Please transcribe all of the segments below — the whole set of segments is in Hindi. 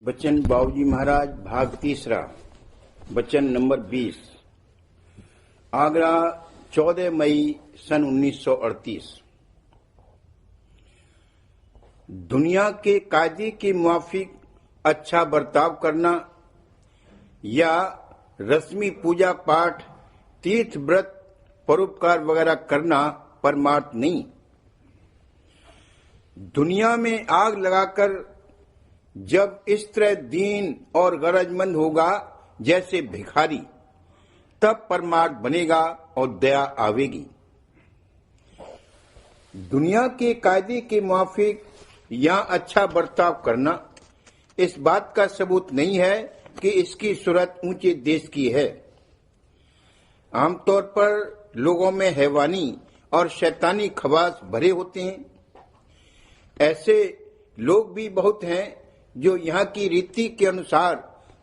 बच्चन बाबूजी महाराज भाग तीसरा बच्चन नंबर 20। आगरा 14 मई सन 1938। दुनिया के कायदे के मुआफिक अच्छा बर्ताव करना या रस्मी पूजा पाठ, तीर्थ व्रत, परोपकार वगैरह करना परमार्थ नहीं। दुनिया में आग लगाकर जब इस तरह दीन और गरजमंद होगा जैसे भिखारी, तब परमार्थ बनेगा और दया आवेगी। दुनिया के कायदे के मुआफिक यहाँ अच्छा बर्ताव करना इस बात का सबूत नहीं है कि इसकी सूरत ऊंचे देश की है। आमतौर पर लोगों में हैवानी और शैतानी खवास भरे होते हैं। ऐसे लोग भी बहुत हैं जो यहाँ की रीति के अनुसार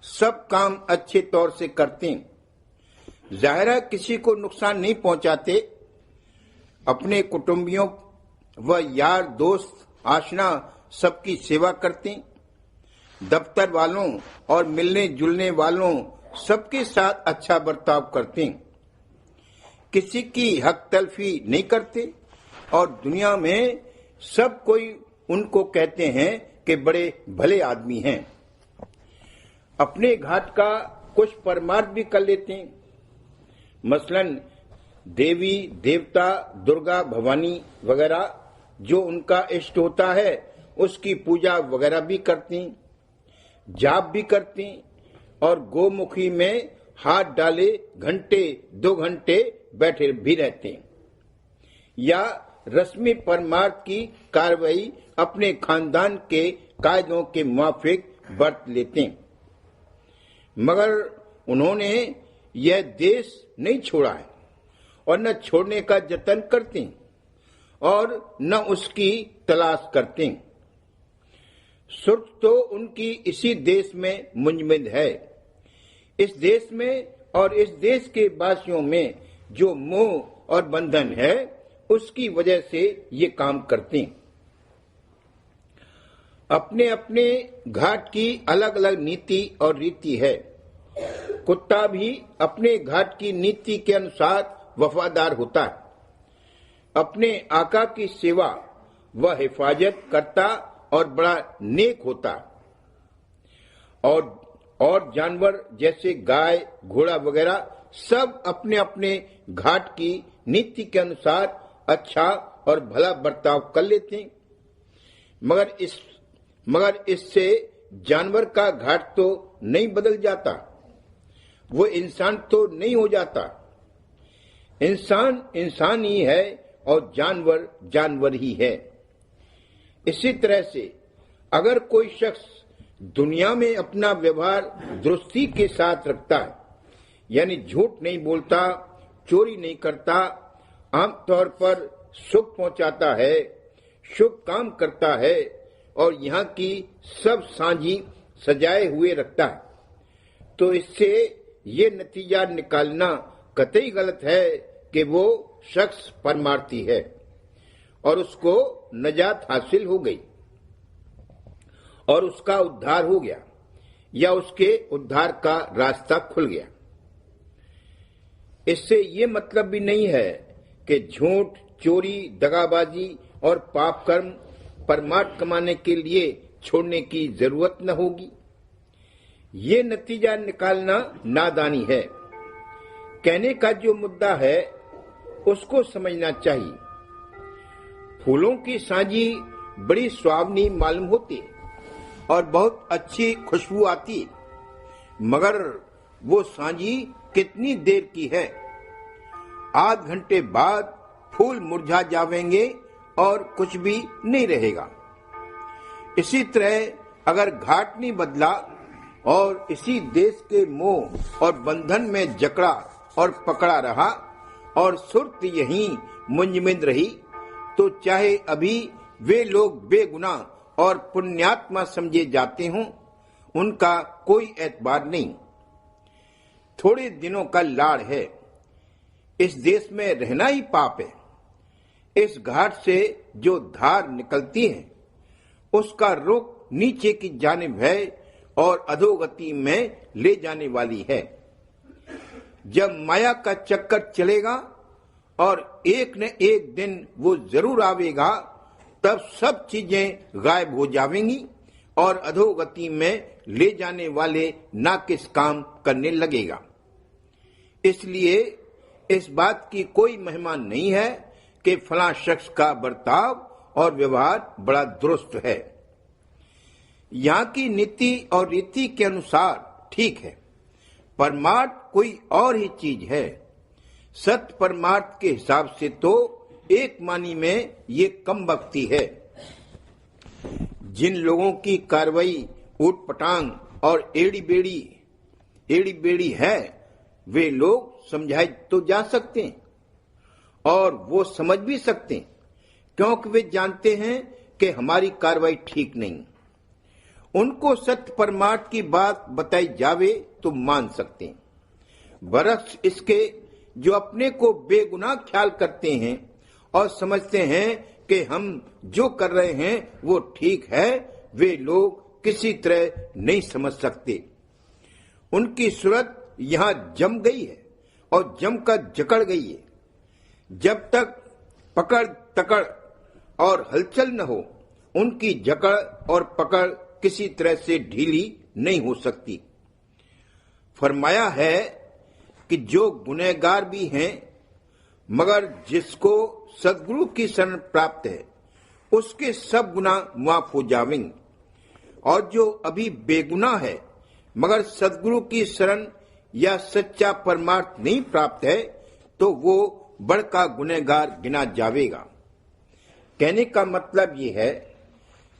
सब काम अच्छे तौर से करते हैं। जाहिर है किसी को नुकसान नहीं पहुंचाते, अपने कुटुंबियों व यार दोस्त आशना सबकी सेवा करते हैं। दफ्तर वालों और मिलने जुलने वालों सबके साथ अच्छा बर्ताव करते हैं। किसी की हक तलफी नहीं करते और दुनिया में सब कोई उनको कहते हैं कि बड़े भले आदमी हैं। अपने घाट का कुछ परमार्थ भी कर लेते हैं। मसलन देवी देवता दुर्गा भवानी वगैरह जो उनका इष्ट होता है उसकी पूजा वगैरह भी करते हैं, जाप भी करते हैं और गोमुखी में हाथ डाले घंटे 2 घंटे बैठे भी रहते हैं। या रस्मी परमार्थ की कार्रवाई अपने खानदान के कायदों के मुआफिक बरत लेते हैं, मगर उन्होंने यह देश नहीं छोड़ा है और न छोड़ने का जतन करते हैं और न उसकी तलाश करते हैं। सुर्ख तो उनकी इसी देश में मुंजमद है। इस देश में और इस देश के वासियों में जो मोह और बंधन है उसकी वजह से ये काम करते हैं। अपने अपने घाट की अलग अलग नीति और रीति है। कुत्ता भी अपने घाट की नीति के अनुसार वफादार होता है, अपने आका की सेवा व हिफाजत करता और बड़ा नेक होता है। और जानवर जैसे गाय घोड़ा वगैरह सब अपने अपने घाट की नीति के अनुसार अच्छा और भला बर्ताव कर लेते हैं, मगर इससे जानवर का घाट तो नहीं बदल जाता, वो इंसान तो नहीं हो जाता। इंसान इंसान ही है और जानवर जानवर ही है। इसी तरह से अगर कोई शख्स दुनिया में अपना व्यवहार दुरुस्ती के साथ रखता है, यानी झूठ नहीं बोलता, चोरी नहीं करता, आमतौर पर सुख पहुंचाता है, शुभ काम करता है और यहाँ की सब साझी सजाए हुए रखता है, तो इससे ये नतीजा निकालना कतई गलत है कि वो शख्स परमार्थी है और उसको नजात हासिल हो गई और उसका उद्धार हो गया या उसके उद्धार का रास्ता खुल गया। इससे ये मतलब भी नहीं है कि झूठ, चोरी, दगाबाजी और पाप कर्म परमार्थ कमाने के लिए छोड़ने की जरूरत न होगी। ये नतीजा निकालना नादानी है। कहने का जो मुद्दा है उसको समझना चाहिए। फूलों की साझी बड़ी सुहावनी मालूम होती है और बहुत अच्छी खुशबू आती है, मगर वो साझी कितनी देर की है? आध घंटे बाद फूल मुरझा जावेंगे और कुछ भी नहीं रहेगा। इसी तरह अगर घाट नहीं बदला और इसी देश के मोह और बंधन में जकड़ा और पकड़ा रहा और सुर्त यहीं मुंजमद रही, तो चाहे अभी वे लोग बेगुनाह और पुण्यात्मा समझे जाते हों, उनका कोई एतबार नहीं। थोड़े दिनों का लाड़ है, इस देश में रहना ही पाप है। इस घाट से जो धार निकलती है उसका रुख नीचे की जानिब है और अधोगति में ले जाने वाली है। जब माया का चक्कर चलेगा और एक न एक दिन वो जरूर आवेगा, तब सब चीजें गायब हो जाएंगी और अधोगति में ले जाने वाले नाकिस काम करने लगेगा। इसलिए इस बात की कोई महिमा नहीं है कि फलां शख्स का बर्ताव और व्यवहार बड़ा दुरुस्त है। यहाँ की नीति और रीति के अनुसार ठीक है, परमार्थ कोई और ही चीज है। सत्य परमार्थ के हिसाब से तो एक मानी में ये कम बख्ती है। जिन लोगों की कार्रवाई ऊट पटांग और एड़ी बेड़ी है, वे लोग समझाए तो जा सकते हैं और वो समझ भी सकते हैं, क्योंकि वे जानते हैं कि हमारी कार्रवाई ठीक नहीं। उनको सत्य परमार्थ की बात बताई जावे तो मान सकते हैं। बरक्स इसके जो अपने को बेगुनाह ख्याल करते हैं और समझते हैं कि हम जो कर रहे हैं वो ठीक है, वे लोग किसी तरह नहीं समझ सकते। उनकी सूरत यहाँ जम गई है और जमकर जकड़ गई है। जब तक पकड़ तकड़ और हलचल न हो, उनकी जकड़ और पकड़ किसी तरह से ढीली नहीं हो सकती। फरमाया है कि जो गुनहगार भी हैं, मगर जिसको सद्गुरु की शरण प्राप्त है, उसके सब गुनाह माफ हो जावेंगे। और जो अभी बेगुनाह है, मगर सद्गुरु की शरण या सच्चा परमार्थ नहीं प्राप्त है, तो वो बड़का गुनहगार गिना जावेगा। कहने का मतलब ये है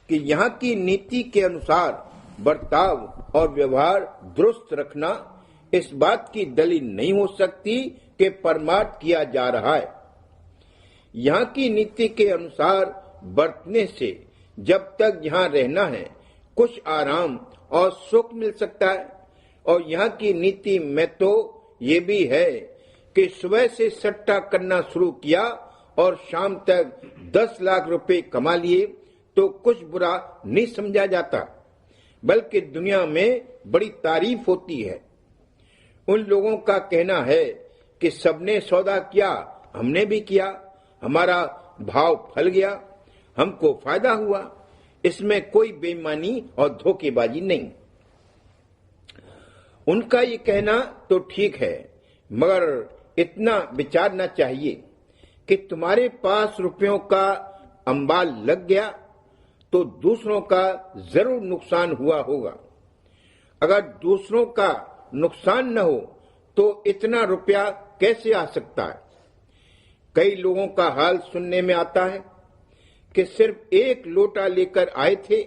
कि यहाँ की नीति के अनुसार बर्ताव और व्यवहार दुरुस्त रखना इस बात की दलील नहीं हो सकती कि परमार्थ किया जा रहा है। यहाँ की नीति के अनुसार बरतने से जब तक यहाँ रहना है, कुछ आराम और सुख मिल सकता है। और यहाँ की नीति में तो ये भी है कि सुबह से सट्टा करना शुरू किया और शाम तक 10 लाख रुपए कमा लिए तो कुछ बुरा नहीं समझा जाता, बल्कि दुनिया में बड़ी तारीफ होती है। उन लोगों का कहना है कि सबने सौदा किया, हमने भी किया, हमारा भाव फल गया, हमको फायदा हुआ। इसमें कोई बेईमानी और धोखेबाजी नहीं। उनका ये कहना तो ठीक है, मगर इतना विचारना चाहिए कि तुम्हारे पास रुपयों का अंबाल लग गया तो दूसरों का जरूर नुकसान हुआ होगा। अगर दूसरों का नुकसान न हो तो इतना रुपया कैसे आ सकता है। कई लोगों का हाल सुनने में आता है कि सिर्फ एक लोटा लेकर आए थे,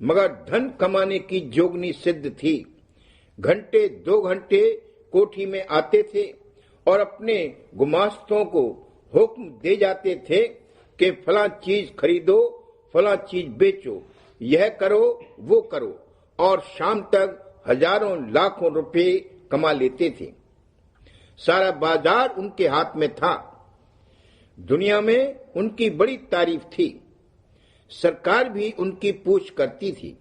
मगर धन कमाने की जोगनी सिद्ध थी। घंटे 2 घंटे कोठी में आते थे और अपने गुमास्तों को हुक्म दे जाते थे कि फला चीज खरीदो, फला चीज बेचो, यह करो वो करो, और शाम तक हजारों लाखों रुपए कमा लेते थे। सारा बाजार उनके हाथ में था। दुनिया में उनकी बड़ी तारीफ थी। सरकार भी उनकी पूछ करती थी।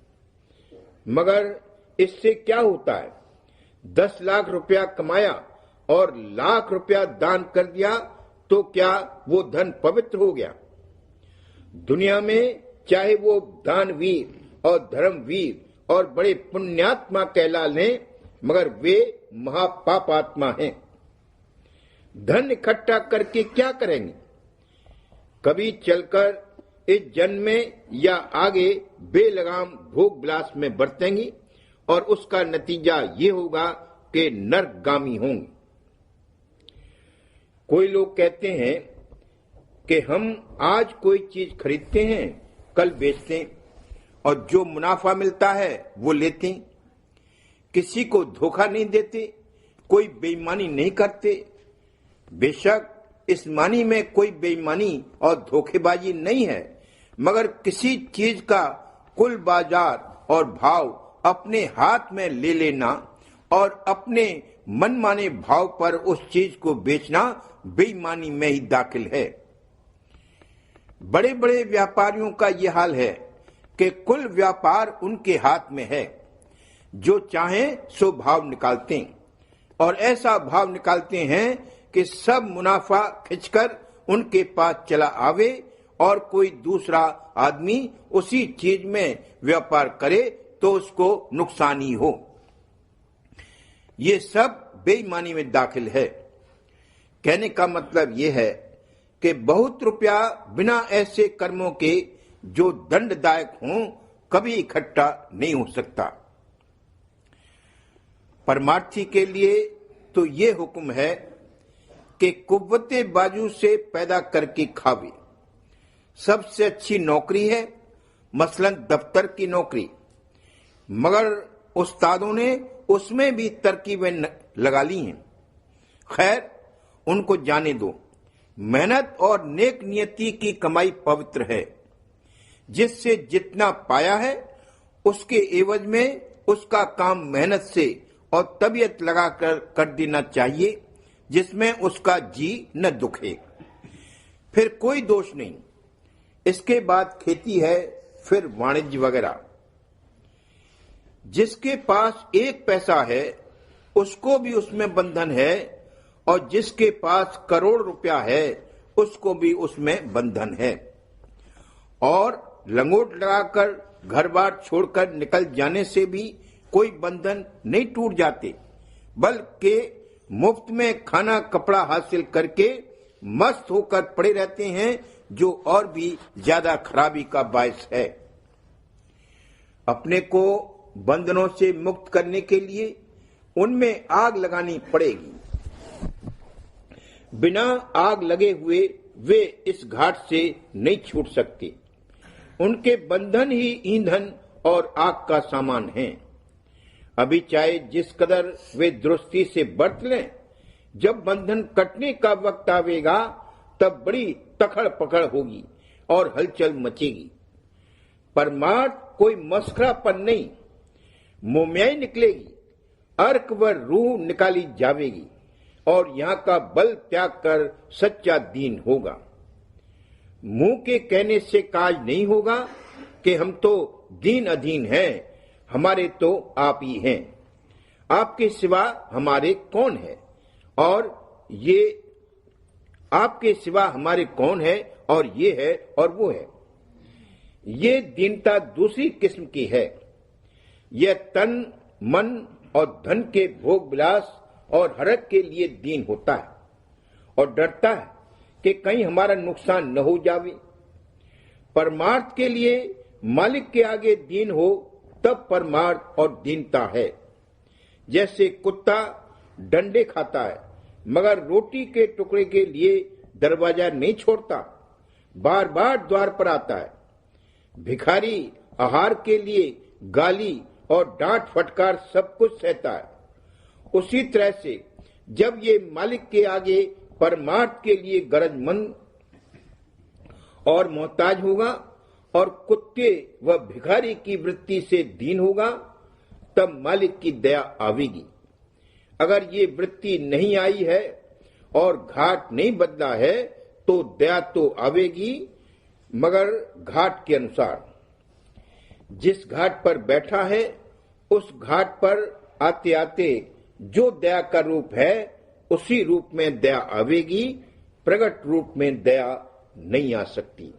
मगर इससे क्या होता है? 10 लाख रुपया कमाया और लाख रुपया दान कर दिया तो क्या वो धन पवित्र हो गया? दुनिया में चाहे वो दानवीर और धर्मवीर और बड़े पुण्यात्मा कहला लें, मगर वे महापापात्मा हैं। धन इकट्ठा करके क्या करेंगे? कभी चलकर इस जन्म में या आगे बेलगाम भोग विलास में बरतेंगी और उसका नतीजा ये होगा कि नरकगामी होंगे। कोई लोग कहते हैं कि हम आज कोई चीज खरीदते हैं, कल बेचते हैं और जो मुनाफा मिलता है वो लेते हैं। किसी को धोखा नहीं देते, कोई बेईमानी नहीं करते। बेशक इस मानी में कोई बेईमानी और धोखेबाजी नहीं है, मगर किसी चीज का कुल बाजार और भाव अपने हाथ में ले लेना और अपने मनमाने भाव पर उस चीज को बेचना बेईमानी में ही दाखिल है। बड़े बड़े व्यापारियों का यह हाल है कि कुल व्यापार उनके हाथ में है, जो चाहें सो भाव निकालते हैं और ऐसा भाव निकालते हैं कि सब मुनाफा खिंचकर उनके पास चला आवे और कोई दूसरा आदमी उसी चीज में व्यापार करे तो उसको नुकसान ही हो। ये सब बेईमानी में दाखिल है। कहने का मतलब यह है कि बहुत रुपया बिना ऐसे कर्मों के जो दंडदायक हों कभी इकट्ठा नहीं हो सकता। परमार्थी के लिए तो ये हुक्म है कि कुव्वते बाजू से पैदा करके खावे। सबसे अच्छी नौकरी है, मसलन दफ्तर की नौकरी, मगर उस्तादों ने उसमें भी तरकीबें लगा ली हैं। खैर, उनको जाने दो। मेहनत और नेक नियति की कमाई पवित्र है। जिससे जितना पाया है उसके एवज में उसका काम मेहनत से और तबीयत लगाकर कर देना चाहिए, जिसमें उसका जी न दुखे। फिर कोई दोष नहीं। इसके बाद खेती है, फिर वाणिज्य वगैरह। जिसके पास एक पैसा है उसको भी उसमें बंधन है, और जिसके पास करोड़ रुपया है उसको भी उसमें बंधन है। और लंगोट लगाकर घर बार छोड़कर निकल जाने से भी कोई बंधन नहीं टूट जाते, बल्कि मुफ्त में खाना कपड़ा हासिल करके मस्त होकर पड़े रहते हैं, जो और भी ज्यादा खराबी का बायस है। अपने को बंधनों से मुक्त करने के लिए उनमें आग लगानी पड़ेगी। बिना आग लगे हुए वे इस घाट से नहीं छूट सकते। उनके बंधन ही ईंधन और आग का सामान हैं। अभी चाहे जिस कदर वे दुरुस्ती से बरत लें, जब बंधन कटने का वक्त आवेगा तब बड़ी तखड़ पकड़ होगी और हलचल मचेगी। परमार्थ कोई मस्खरापन नहीं, मोम्याई निकलेगी, अर्क व रूह निकाली जावेगी और यहाँ का बल त्याग कर सच्चा दीन होगा। मुंह के कहने से काज नहीं होगा कि हम तो दीन अधीन हैं, हमारे तो आप ही हैं, आपके सिवा हमारे कौन है, और ये आपके सिवा हमारे कौन है, और ये है और वो है। ये दीनता दूसरी किस्म की है। यह तन मन और धन के भोग विलास और हरक के लिए दीन होता है और डरता है कि कहीं हमारा नुकसान न हो जावे। परमार्थ के लिए मालिक के आगे दीन हो तब परमार्थ और दीनता है। जैसे कुत्ता डंडे खाता है मगर रोटी के टुकड़े के लिए दरवाजा नहीं छोड़ता, बार बार द्वार पर आता है। भिखारी आहार के लिए गाली और डांट फटकार सब कुछ सहता है। उसी तरह से जब ये मालिक के आगे परमार्थ के लिए गरजमंद और मोहताज होगा और कुत्ते व भिखारी की वृत्ति से दीन होगा, तब मालिक की दया आवेगी। अगर ये वृत्ति नहीं आई है और घाट नहीं बदला है तो दया तो आवेगी, मगर घाट के अनुसार। जिस घाट पर बैठा है उस घाट पर आते आते जो दया का रूप है उसी रूप में दया आवेगी, प्रकट रूप में दया नहीं आ सकती।